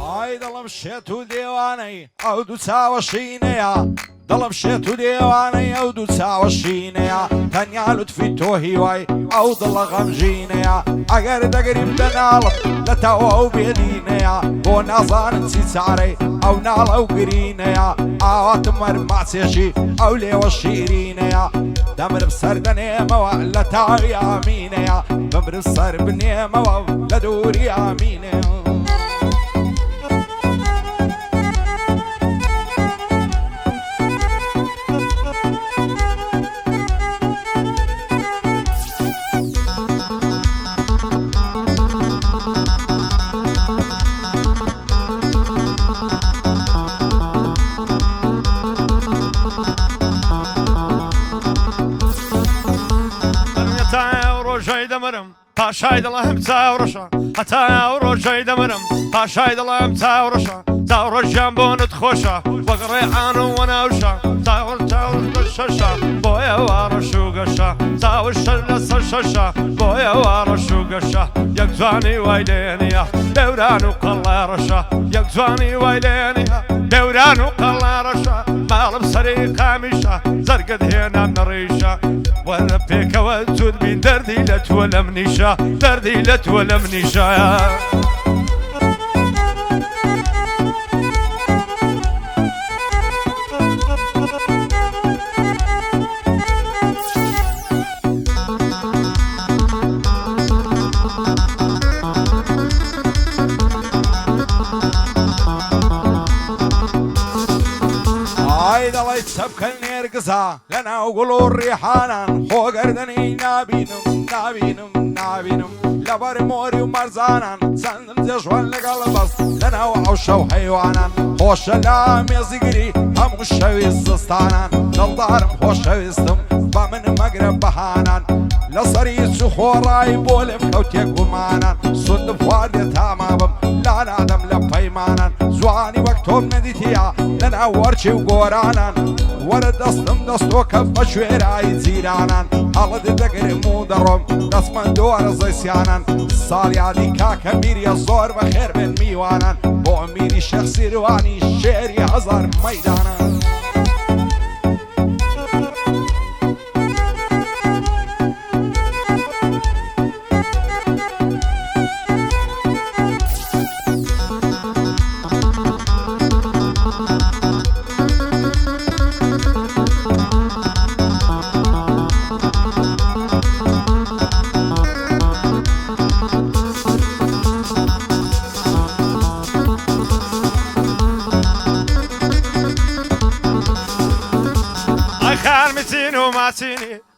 ئای دڵم شێت و دێوانەی ئەو دوو چاوە شینەیە دڵم شێت و دێوانەی ئەو دوو چاوە شینەیە تەنیا لوتفی تۆ هیوای ئەو دڵە غەمژینەیە ئەگەر دەگریم دەناڵم لە تاوە ئەو بێدینەیە بۆ نازانن چی چارەی ئەو ناڵ ئەو گرینەیە ئاواتم وەرماچێژی ئەو لێوە شیرینەیە دەمرم سەر دەنێمەوە لە تاوی ئامینەیە بمرم سەر بنێمەوە لە دووری ئامینەیە پاشای دڵم چاوڕەشە هەتا ڕۆژەی دەمرم پاشای دڵم چاوڕەشە چاوڕۆژیان بۆ نت خۆشە وەگەڕێعان و وەناوشە چاوەڕ شەشە بۆیە وارەش و گەشە چاوە شەر لەسەر شەشە بۆیە وارەش و گەشە یەک جوانی وای لێنە دەوران و قەڵارەشە یەک جوانی وای لێنە دەوران و قەڵارەشە ماڵم سەری قامیشە زەرگت هێنان نەڕیشە وەرە پێکەوە جود بین دەردی لە تووە لەم نیشە دەردی لە تووە لەم نیشە دەڵی چەبکە نێرگزا لە ناو گوڵ و ڕێحانان خۆگەردنی نابینم نابینم نابینم لەبەر مۆری و مەرزانان چەندم جێژوان لەگەڵ بەس لە ناو ئەوشە و حەیوانان خۆشە لا مێزیگری هەموو شەویست زستانان دڵدارم خۆشەویستم بە من مەگرە بەهانان لەسەری چ خۆڕایی بۆ لێم کەوتێ گومانان سوندم خواردێ تامابم لا نادەم لە پەیمانان جوانی وەک تۆم نەدیتیە لە ناو وەرچی و گۆرانان وەرە دەستم دەستۆ کە بە شوێرایی جیرانان هەڵت دەگرم و دەڕۆم دەستمەند دووەرە زەیسیانان ساڵیادی کاکە میریە زۆر بەخێر بێن میوانان بۆ میری شێخ سیروانی شێری هەزار مەیدانان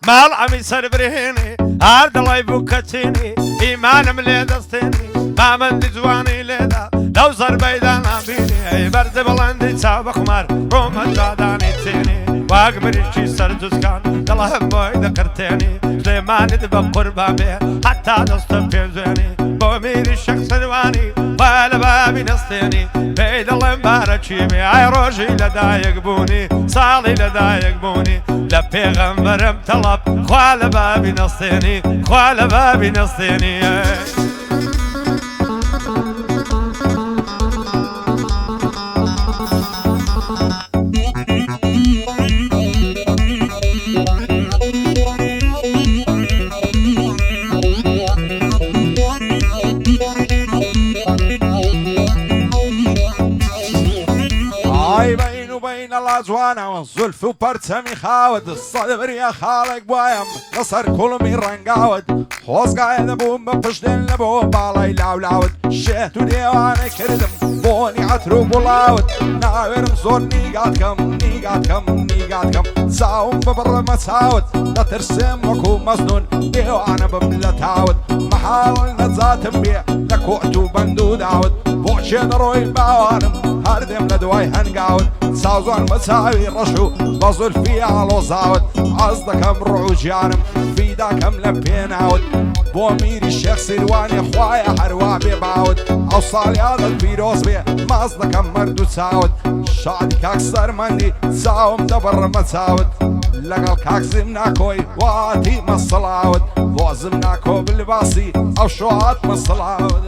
ماڵ ئەمی سەربرهێنێ هەر دڵی بوو کەچێنێ ئیمانم لێ دەستێنێ مامەندی جوانی لێدا لەو زەربەیدا نابینێ ئەی بەردە بەڵەندی چاو بە خومار ڕۆمە جادانی تێنێ واگ بریشی سەر جوزکان دڵە هەم بۆی دەقرتێنێ سلێمانت بە قوربان بێ حتا دەستە پێزێنێ بۆ میری شەخ سەروانی وا لە بابی نەستێنی پێی دڵێم بارە چیمێ ئای ڕۆژی لەدایک بوونی ساڵی لەدایک بوونی لە پێغەمبەرم تەڵەب خوا لە بابی نەستێنی خوا لە بابی نەستێنی جوانەوە زولف و پەرچەمی خاوت سەدبریە خاڵێک بوایم لەسەر کوڵمی ڕەنگاوت خۆزگایە دەبووم بە پشتێن لە بۆ باڵای لاولاوت شێت و دێوانەی کردم بۆنی عەتر و گوڵاوت ناوێرم زۆر نیگاتکەم نیگاتکەم نیگاتکەم چاوم ببڕمە چاوت دەترسێم وەکو مەزنون دێوانە بم لە تاوت مەحاڵ نەجاتم بێ لە کۆت و بەند و داوت بۆچێ دەڕۆی باوانم هەردێم لە دوای هەنگاوت سازوان بە چاوی ڕەش و بە زولفی ئاڵۆزاوت ئاز دەکەم ڕۆ گیانم فیداکەم لە پێناوت بۆ میری شێخ سیروانی خوایە هەروە بێ باوت ئەو ساڵیادت پیرۆز بێ ماز دەکەم مەرد و چاوت شادی کاک سەرمەندی چاوم دەبڕمە چاوت لەگەڵ کاکزم ناکۆی واتی مەسڵاوت بۆزم ناکۆ بلباسی ئەو شۆهات مەسڵاوت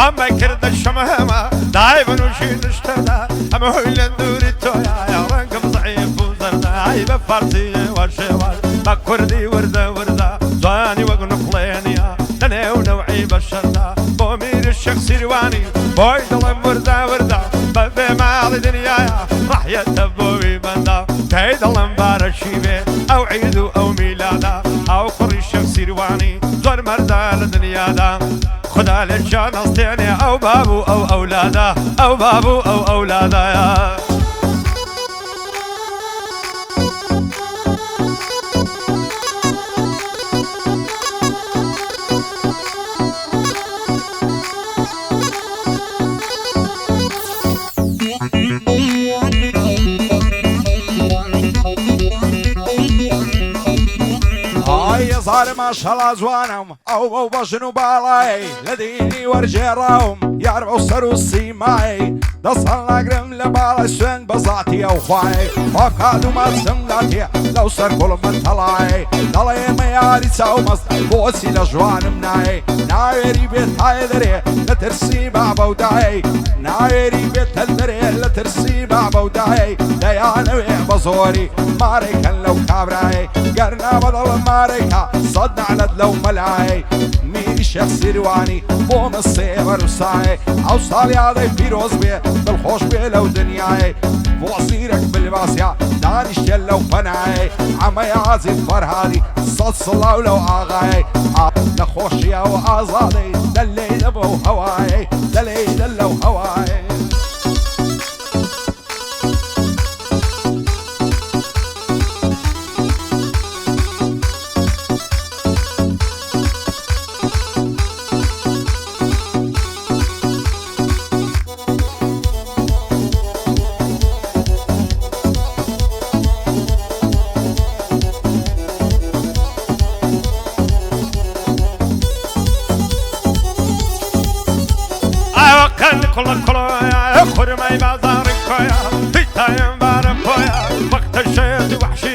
ما كرد الشمهمة دايما وشي نشتدا أما هو اللي ندوري تويا يا رنقم ضعيف وزردا هاي بفارسي والشوال بكردي وردة وردة زواني وقنقلينيا لنا ونوعي بشردا بومير الشخص رواني بوي ظلم وردة وردة ببي ماضي دنيايا راح يتبوي بندا كيد ظلم بارشيبي أو عيدو أو ميلادا أو قري الشخص رواني زور مردا لدنيا دا خدا للشان أصدعني أو بابو أو أولادا أو بابو أو أولادا يا صار ما شاء الله زوانهم او بشنو بالاي لديني ورجيراهم يعرفوا السر والسيماي دصلنا قرم لبالا سوين بزاتي او خواي وكادو ما تسمداتي لو سر كل من طلاي دلي مياري ساومس بوسي لجوان مناي نايري بيت هايدري لترسي بابا وداي نايري بيت هالدري لترسي بابا وداي ديانا بزوري ماريكا لو كابراي قرنا بضل ماريكا صدنا على لو ملاي مين شخص رواني بوم الصيبر وساي اوصالي هذا فيروز بيه بالخوش بيه لو دنياي وصيرك بالباسيا دانش لو فناي عمي عازف فرهادي صد صلاة ولو آغاي لخوشيا وآزادي دلي دبو هواي دلي دلو هواي كل خرمي بازار كويا في تايم بار كويا وقت الشيط وحشي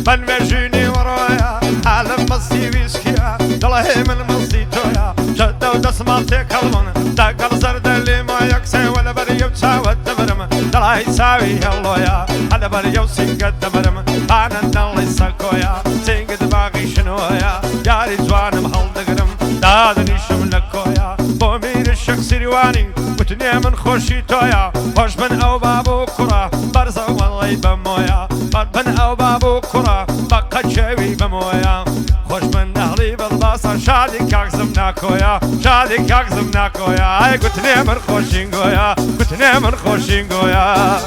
من مجيني ورايا عالم مصي ويسكيا دلهي من مصي تويا جدة ودسماتي كلمون داقل زرد اللي ما يكسي ولا بريو تساوى الدبرم دلهي ساوي هلويا على بريو سنق الدبرم انا دلي ساكويا سنق دباغي شنويا ياري زوان محل دقرم دادني شملكويا بومير الشخص رواني وتنيا من خوشي تويا خوش من او بابو كرة برزا والله بمويا من او بابو كرة بقى شوي بمويا خوش من اهلي بالباصة شادي كاكزم ناكويا شادي كاكزم ناكويا اي قتنيا من خوشينغويا قتنيا من خوشينغويا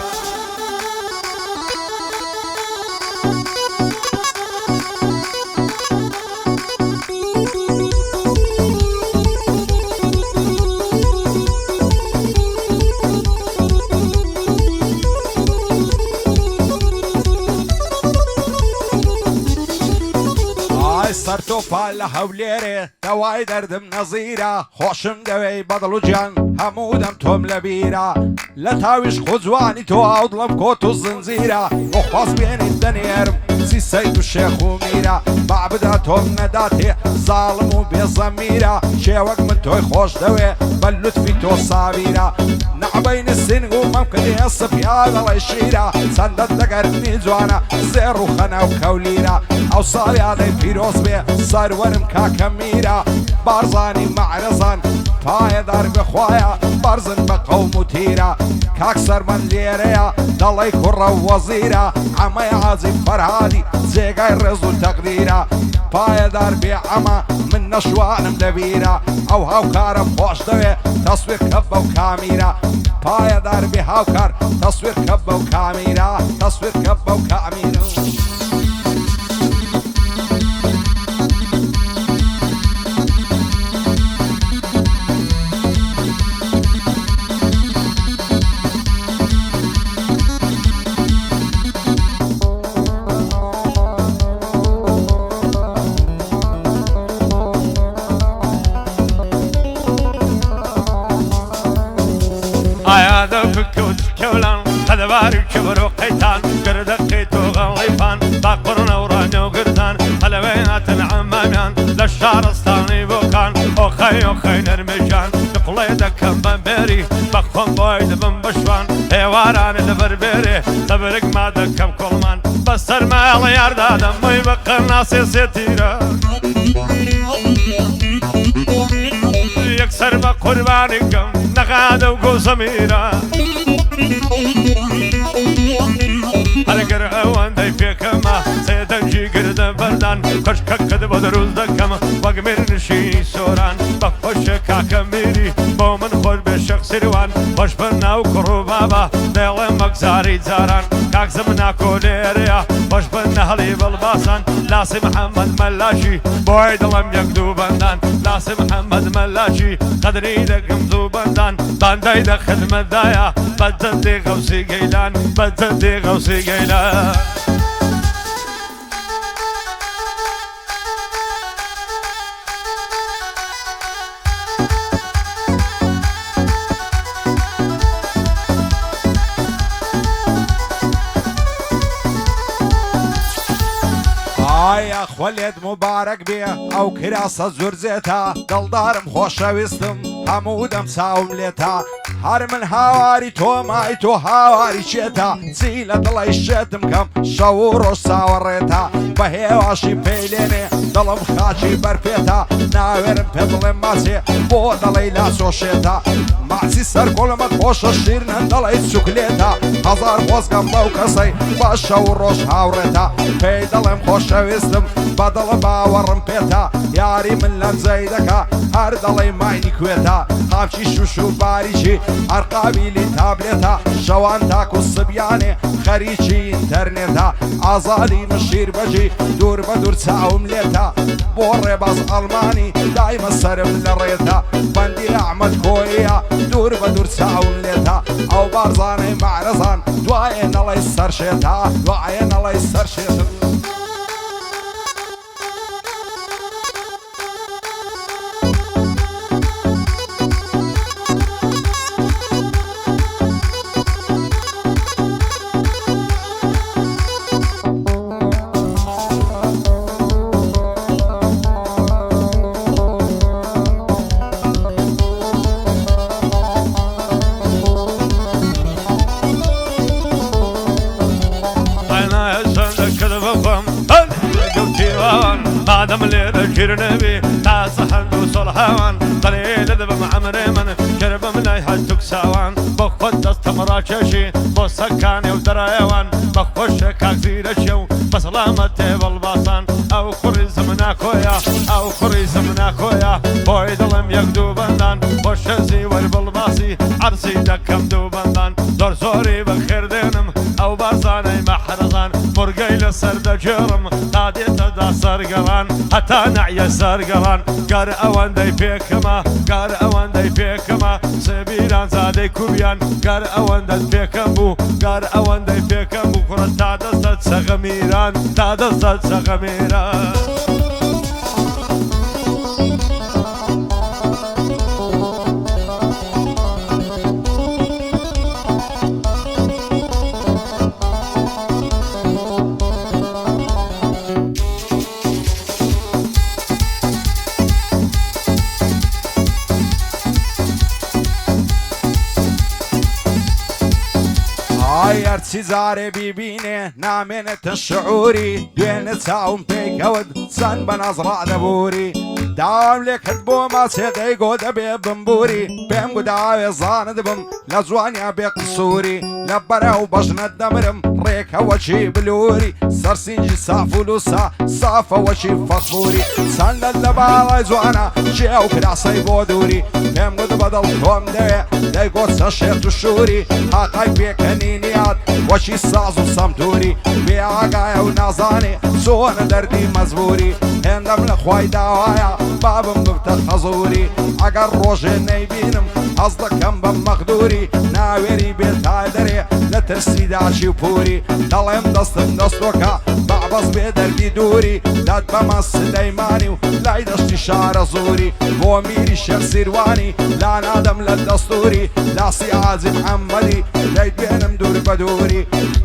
صرتو فال حوليري دواي دردم نظيرة خوشم دوي بدلو جان همودم توم لبيرة لتاويش خزواني تو اضلم كوتو الزنزيرة وخواص بين الدنيرم سي سيد الشيخ وميرة بعبداتهم نداتي ظالم وبيزميرة شيوك من توي خوش دوي بلوت في تو صابيرة نعبين السن وممكن يصف يا غلا الشيرة سندت دقرني زوانا زير وخنا وكوليرة اوصالي هذا فيروز بيه صار ورم كاكميرة بارزاني معرزان فاي ضرب خوايا برزن بقوم وتيرة كاكسر من ليريا ضلي كرة ووزيرة عمي عازف فرهادي زيقاي رزو تقديرة فاي ضربي عما من نشوان مدبيرة او هاوكار بخوش دوي تصوير كبة وكاميرة فاي ضربي هاوكار تصوير كبة وكاميرة تصوير كبة وكاميرة هذا فكوت كولان هذا بارك كبر وقيتان قرد قيتو غليفان باقرنا ورانا وقردان هلا بينات عماميان للشارستاني بوكان وخي نرمجان کوڵێ دەکەم بەمبێری بەخۆم بۆی دەبم بەشوان هێوارانە لەبەربێرێ تەبرگ ما دەکەم کۆڵمان بەسەر ماڵە یاردادەم مووی بە قەرناسێ سێتیرە یەکسەر بە قوربانی کەم نەقادە و گۆزەمیرە هەرگەر ئەوەندەی پێکەمە سێدەنجی گردە بەردان کەشکەکەت بۆ دروست دەکەم وەک میرنشینی سۆران بە خۆشە کاکە میری بۆ من خۆش بێ شەق سیروان خۆش بە ناو کوڕ و بابا دەڵێ مەگزاری جاران کاکزم ناکۆلێرەیە خۆش بە نەهەڵی بڵباسان لاسی محەممەد مەلاشی بۆی دڵم یەک دوو بەندان لاسی محەممەد مەلاشی قەدری دەکەم دوو بەندان باندای دە خدمەتدایە بەجەدی غەوسی گەیلان بەجەدی غەوسی گەیلان ئایا خۆلێت مبارەک بێ ئەو کراسە زورزێتە دڵدارم خۆشەویستم هەموو دەم چاوم لێتە هەر من هاواری تۆمای تۆ هاواری چێتە چی لە دڵی شێتم کەم شەو و ڕۆژ چاوەڕێتە بە هێواشی پێیلێنێ دڵم خاچی بەرپێتە ناوێرم پێ بڵێم ماچێ بۆ دەڵی لاسۆشێتە ماچی سەر کۆڵمەت خۆشە شیرنە دڵی چوکلێتە هەزار خۆزگەم بەو کەسەی بە شەو و ڕۆژ هاوڕێتە پێی دەڵێم خۆشەویستم بە دڵ باوەڕم پێتە یاری من لەنجەی دەکا هەر دەڵی ماینی کوێتە قاپچی شوش و باریکی هەر قابیلی تابلێتە شەوان تاک و سبیانێ خەریکی ئینتەرنێتە ئازادی نشیر بەجی دوور بە دوور چاوم لێتە بۆ ڕێباز ئەڵمانی دایمە سرم لە ڕێتە بەندی ئەحمەد کۆیە دوور بە دوور چاوم لێتە ئەو بارزانەی معرەزان دوایە نەڵی سەرشێتە دوایە نەڵی سەرشێتم بعدم ليلة كرنبي تاسحن وصل هوان طريق دبم عمري من كربم لايحة تكساوان بخد استمراشي بسكاني ودرايوان بخش كاكسير الشو بسلامة بالباصان او خريز مناكويا او خريز مناكويا بوي ظلم يقدو بندان بوش زي والبلباسي عرسي دكم دو بندان دور زوري بخير دينم او بارزاني محرزان مرقي لسرد جرم تادي تدا سرقلان حتى نعيا سرقلان قار اوان داي بيكما قار اوان داي بيكما سبيلان زادي كوبيان قار اوان داي بيكمبو قار اوان داي بيكمبو كرة تادا سغميران تادا سغميران هەرچی جارێ بیبینێ نامێنێتە شعوری دوێنێ چاوم پێیکەوت چەند بە نەزڕا دەبووری داوام لێ کرد بۆ ماچێ دەیگۆ دەبێ بمبووری پێم گوداوێ زانت بم لە جوانیا بێ قسووری لە بەرەو بەژنت دەمرم ڕێکەوەچی بلووری سەرسینجی سافولوسا سافەوەچی فەخبووری چەندەت لە باڵای جوانە چێ و کراسەی بۆ دووری پێم گوت بەدڵ تۆم دەوێ دەیگۆ چە شێت و شووری هاقای پێکەنینیات وەچی ساز و سەمتوری بێ ئاگایە و نازانێ چۆنە دەردی مەزبوری هێندەم لە خوای داوایە بابم ببتە خەزوری ئەگەر ڕۆژێ نەیبینم هەز دەکەم بە مەخدوری ناوێری بێتای دەرێ لە ترسی داچی و پووری دەڵێم دەستم دەستۆکە بەعبەس بێ دەردی دووری داد بەمە سلەیمانی و لای دەشتی شارە زووری بۆ میری شێر سیروانی لا نادەم لە دەستوری لاسی عاجی محەممەدی لەی دوێنم دوور بە دووری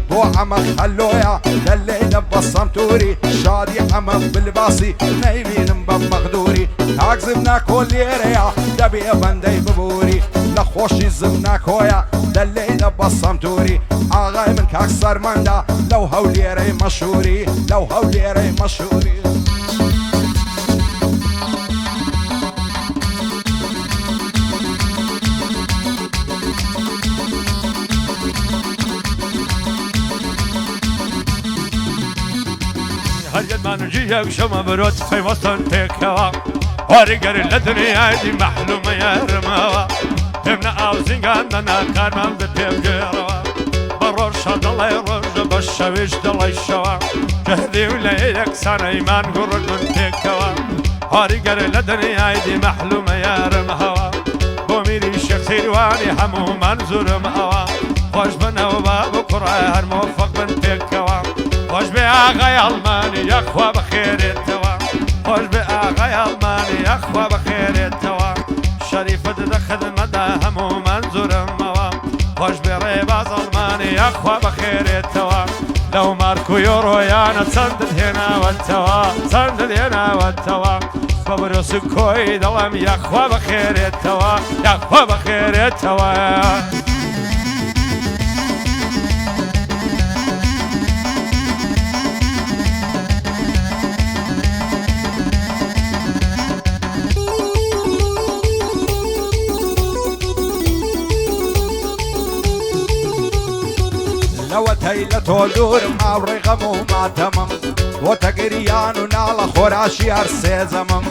بۆ ئەمە خەلۆیە لە لێی لە بە سەمتوری شادی ئەمە بلباسی نەیبینم بە مەخدوری کاک زمناکۆ لێرەیە دەبێ بەندەی ببووری لە خۆشی زمناکۆیە دەلێدە بە سەمتوری ئاغای من کاک سەرمەندا لەو هەولێرەی مەشهوری لەو هەولێرەی مەشهوری هەرگەدمان جیەک شەمە برۆت پەیوەستن پێکەوە وەریگەر لە دنیای مەحلومە یارمەوە پێم نە ئاوزینگان نەنا کارمان بە پێم گێڕەوە بە ڕۆژە دەڵێ ڕۆژە بە شەویش دەڵی شەوە جەهدی و لە یەکسانەیمان گوڕک من پێکەوە وەریگەر لە دنیای مەحلومە یارمەوە بۆ میری شەختیروانی هەموومان زورم ئەوە خۆش بنەوە بە بکوڕای هەر مۆفەق من پێکەوە خۆش بێ ئاغای ئەڵمانی یەخوا بەخێرێتەوە خۆش بێ ئاغای ئەڵمانی یەخوا بەخێرێتەوە شەریفت دە خدمەدا هەموومان زورمەوە خۆش بێ ڕێباز ئەڵمانی یەخوا بەخێرێتەوە لەو مارک و یۆڕۆیانە چەندت هێناوەتەوە چەندت هێناوەتەوە بە برۆس و کۆی دەڵێم یەخوا بەخێرێتەوە یەخوا بەخێرێتەوە لەوەتەی لە تۆ دوورم ئاوڕێ غەم و ماتەمم بۆ تەگریان و ناڵە خۆراشی هەر سێزەمم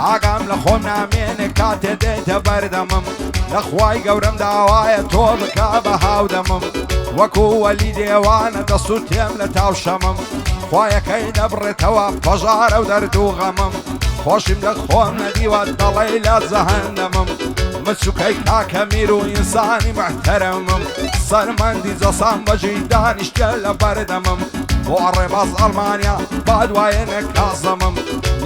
ئاگام لە خۆم نامێنێ کاتێ دێتە بەردەمم لە خوای گەورەم داوایە تۆ بکا بە هاودەمم وەکو وەلی دێوانە دەسووتێم لە تاوشەمم خوایەکەی دەبڕێتەوە پەژارە و دەرد و غەمم خۆشیم لە خۆم نەدیوە دەڵێ لە جەهەنەمم مچووکەی کاکە میر و ئینسانی محتەرەمم سەرمەندی جەسام بەجێی دانیشتە لە بەردەمم بۆ ڕێباز ئەڵمانیا بادوایە نەکازەمم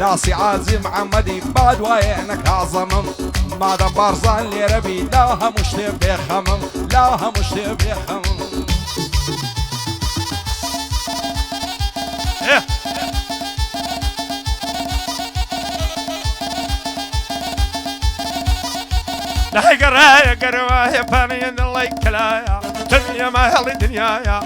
لاسی عازی محەممەدی بادوایە نەکازەمم مادەم بارزان لێرەبی لا هەموو شتێ بێخەمم لا هەموو شتێ بێخەمم لحي قرايا قروايا فاني الله كلايا دنيا ما هلي دنيايا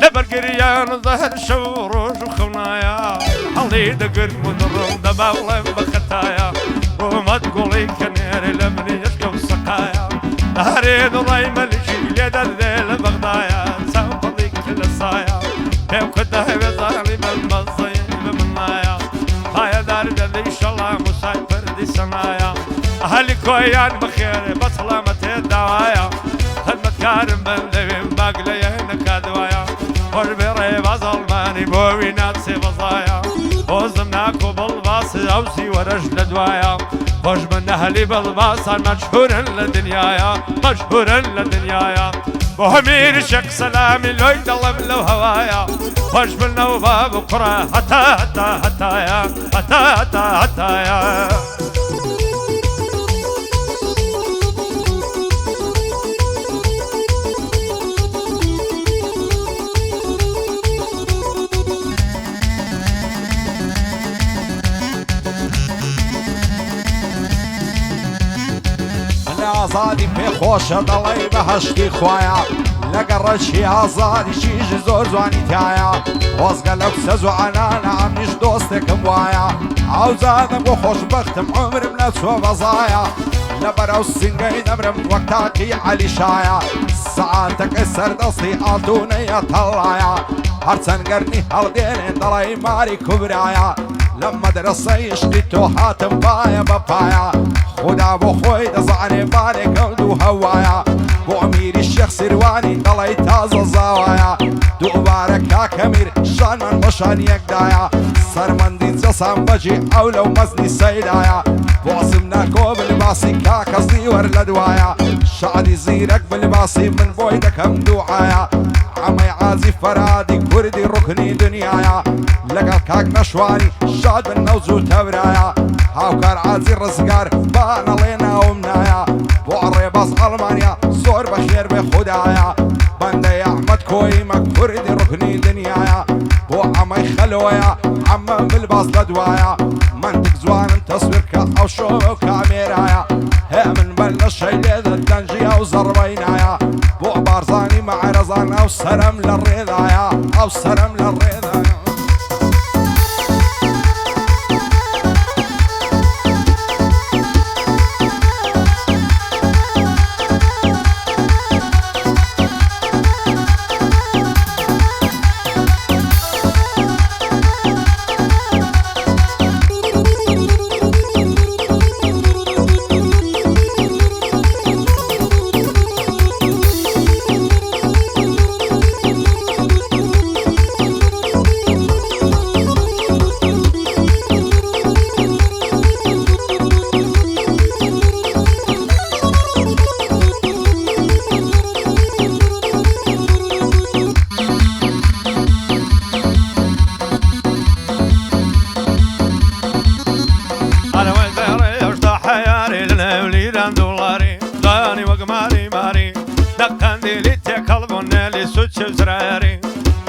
لبرقريان ظهر شوروج وخونايا حلي دقر مدرم دباولم بختايا وما تقولي كنيري لمني يشكو سقايا هارين الله ملجي ليد الليل بغدايا سنفضي كل الصايا كيف كده بظالم المصيب منايا هاي دار دلي ان شاء الله مسافر دي سمايا أهلي كويان بخير بسلامة الدوايا خدمة كارم بندوين باقلي هناك دوايا قربي ريباز ألماني بوي ناتسي بضايا وزمناكو بالباس أوسي ورجل دوايا خوش من أهلي بالباس مشهورا لدنيايا مشهورا لدنيايا وهمير شك سلامي لو يدلم لو هوايا خوش بالنوبة بكرة حتى حتى حتايا حتى حتى حتايا ئازادی پێخۆشە دەڵێ بەهەشتی خۆیە لەگەڕ ڕەچی ئازادی چیژ زۆر جوانی تایە خۆزگە لەو سەز و عەنانە ئەمیش دۆستێکم وایە ئاوزادەم بۆ خۆشبەختم عومرم نەچوە بەزایە لەبەرەو سنگەی دەبرم وەک تاقی عەلیشایە سەعاتەکەی سەردەستی ئاتونەیە تەڵایە هەرچەند گەرنی هەڵدێنێ دەڵێ ماری کوبرایە لە مەدرسەی عشقی تۆ هاتم پایە بە پایە خدا بۆ خۆی دەزانێ بارێکە دوو هەوایە بۆ ئەمیری شێخ سیروانی دەڵێ تازە زاوایە دووبارە کاکەمیر شانمان بەشان یەکدایە سەرمەندی جەسام بەجێ ئەو لەو مەزنی سەیدایە بۆزم ناکۆ بلباسی کاکەزی وەر لە دوایە شعری زیرەک بلباسی من بۆی دەکەم دوعایە ئەمەی عازی فەرادی کوردی ڕوکنی دنیایە لەگەڵ کاک نەشوانی شاد بن نەوز و تەورایە هاوکار عازی ڕزگار بانەڵێ ناوم نایە بۆ ڕێباز ئەڵمانیا زۆر بەخێر بێ خودایە بەندەی ئەحمەد کۆیمە کوردی ڕوکنی دنیایە بۆ ئەمەی خەلۆیە ئەمە بلباز لە دوایە منطق زوان تصويرك او شو كاميرايا هي من بلش شي لذا الدنجية وزربينايا بو بارزاني مع رزان او سلام للرضايا او سلام للرضايا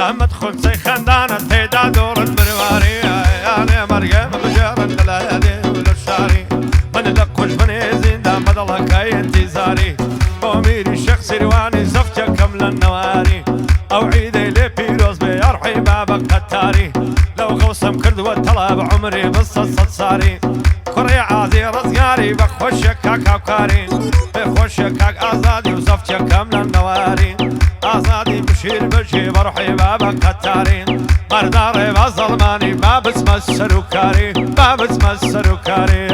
مدخل سي خندانة تيدا دور البرواري يعني مريم بجار الغلادي والشاري من دقوش من زين مضلك اي انتظاري وميري شخصي رواني زفتة كمل النواري او عيدي لي بيروز بيرحي بابك قتاري لو غوصم كرد والطلب عمري بالصصة صاري كوري عادي رزقاري بخوشك كاكاوكاري بخوشك ازادي وزفتة كمل النواري ازادي بشير بجي بروحي بابك قتارين مرداري بظلماني باب اسم السلوكاري باب اسم السلوكاري